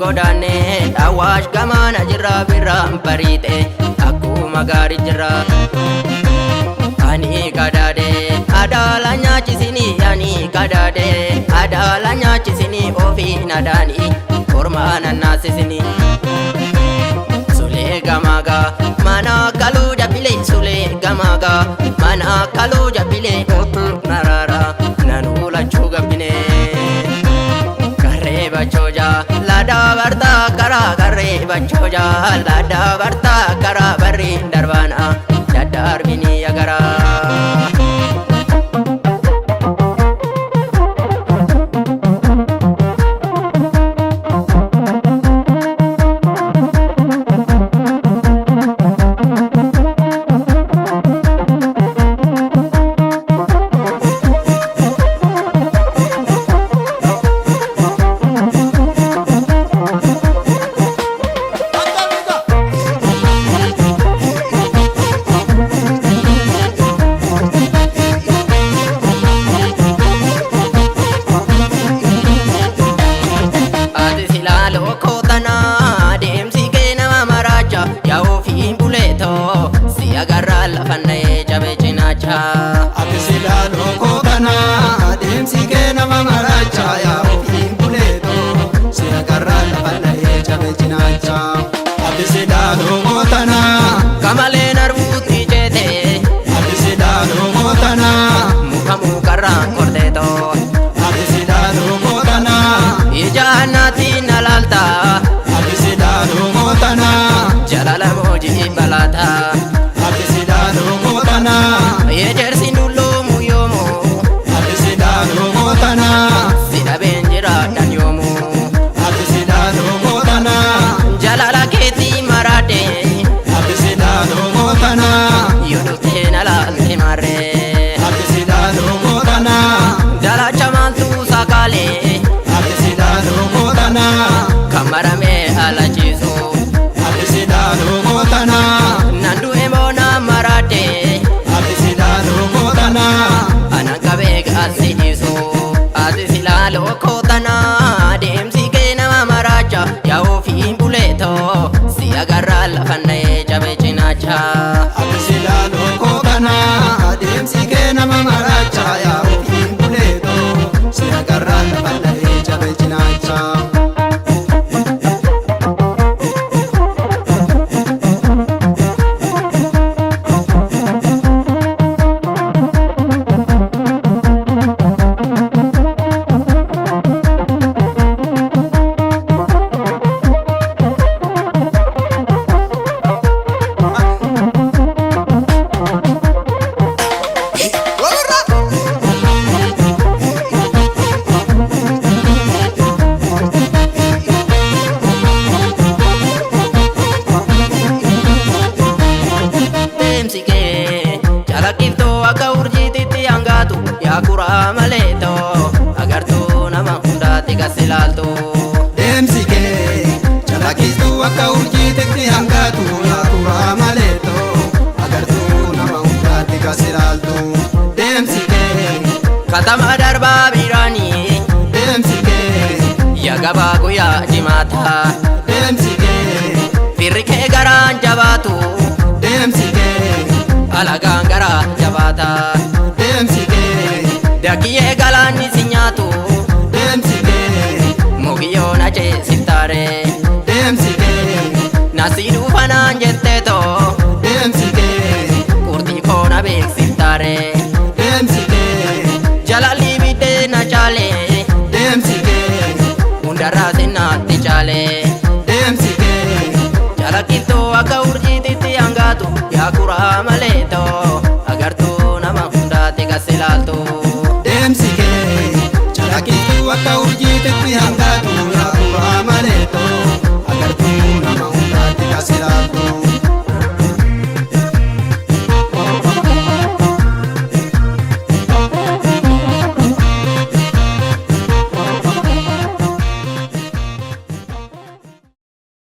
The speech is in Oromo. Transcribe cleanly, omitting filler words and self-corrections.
godaanne Awaash gamaana jirra birraan bariite akkuma gaarii jirra. Ani kadaade adaala nyaachisini ani kadaade adaala nyaachisini ofii nadaani kormaa nannaasisini. Sulee gamaaga mana kaluu jabbilee sulee gamaaga mana kaluu jabbilee otu naraara nanuu lachuu gabbine. Garree bachoja laada barta karaa garree bachoja laada barta karaa barri darbaana dadarbini agara. Ati silaaloo kookana adeemsi kee nama maraacha yaa ofiin buleetoo si agarraa lafa dhahee cabe cinaacha. Ati silaaloo kookana kamalee narbuutti jeete ati silaaloo kookana muka mukarraan korteetoo. Ati silaaloo kookana ija annaatiin nalaalta ati silaaloo kookana jalala moojii balaata. ati silaaloo kookana Ejersi nullumu yomu ati silaaloo kookana sida benjira dan yomu ati silaaloo kookana jalala keti marade ati silaaloo kookana yodute nalalte marre ati silaaloo kookana dala chamantu sakale ati silaaloo kookana kamarame alachisu ati silaaloo kookana nandu emona marade ati silaaloo kookana anakabega asidisu ati silalo kotana deemsi kee nama maraacha yaa ofiin buleetoo si agarraa lafannae cabe cinaacha. ati silaaloo kookana adeemsi kee nama maraacha yaa ofiin buleetoo si agarraa lafa dhahee cabe cinaacha. Deemsi kee calaqqiftuu akka urjiititti hangaatu yaa kuraa maleetoo agartuu nama hundaatti gas ilaaltu. Deemsi kee calaqqistuu akka urjiititti hangaatu yaa kuraa maleetoo agartuu nama hundaatti gas ilaaltu. Deemsi kee Katama darbaa biraanii deemsi kee yaa gabaa guyyaa jimaata deemsi kee firri kee garaan jabaatu deemsi kee alagaan garaa jabaata deemsi kee dakiyyee galaanni si nyaatu deemsi kee mukiyyoo na ceesiftaare deemsi kee nasi dhufanaan jetteetoo deemsi kee qurxii koo na beeksiftaare deemsi kee jalalli biddee na chaale deemsi kee hundarraa sinnaatti chaale deemsi kee calaqqiftuu akka urjiititti hangaatu yaa kuraa maleetoo agartuu nama hundaatti gas ilaaltu. deemsi kee calaqqistuu akka urjiititti hangaatu.